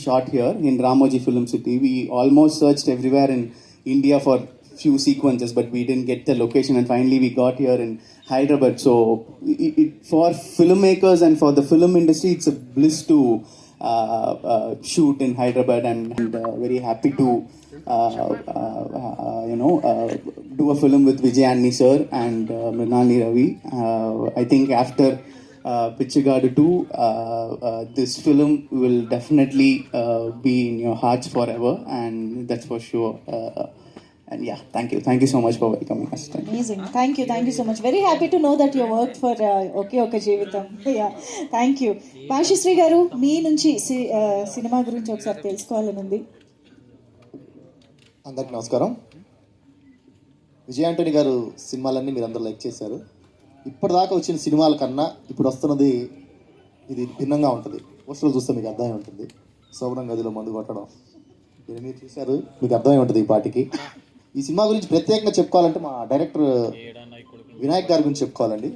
shot here in Ramoji Film City. We almost searched everywhere in India for few sequences, but we didn't get the location, and finally we got here in Hyderabad. So for filmmakers and for the film industry, it's a bliss to shoot in Hyderabad, and very happy to do a film with Vijay Anni sir and Mrinalini Ravi. I think after Pichigadu 2, this film will definitely be in your hearts forever, and that's for sure. And yeah, thank you so much for welcoming us. Amazing. Thank you so much. Very happy to know that you worked for Okay Okay Jeevitam. Yeah, thank you. Bashishri garu, మీ నుంచి cinema గురించి ఒకసారి తెలుసుకోవాలని ఉంది. అందరికి నమస్కారం. విజయ్ ఆంటోనీ గారు సినిమాలన్నీ మీరు అందరూ లైక్ చేశారు. ఇప్పటిదాకా వచ్చిన సినిమాల కన్నా ఇప్పుడు వస్తున్నది ఇది భిన్నంగా ఉంటుంది. పోస్టర్లు చూస్తే మీకు అర్థమై ఉంటుంది. శోభనం గదిలో మందు కొట్టడం మీరు చూశారు, మీకు అర్థమై ఉంటుంది ఈ పాటికి. ఈ సినిమా గురించి ప్రత్యేకంగా చెప్పుకోవాలంటే మా డైరెక్టర్ వినాయక్ గారి గురించి చెప్పుకోవాలండి.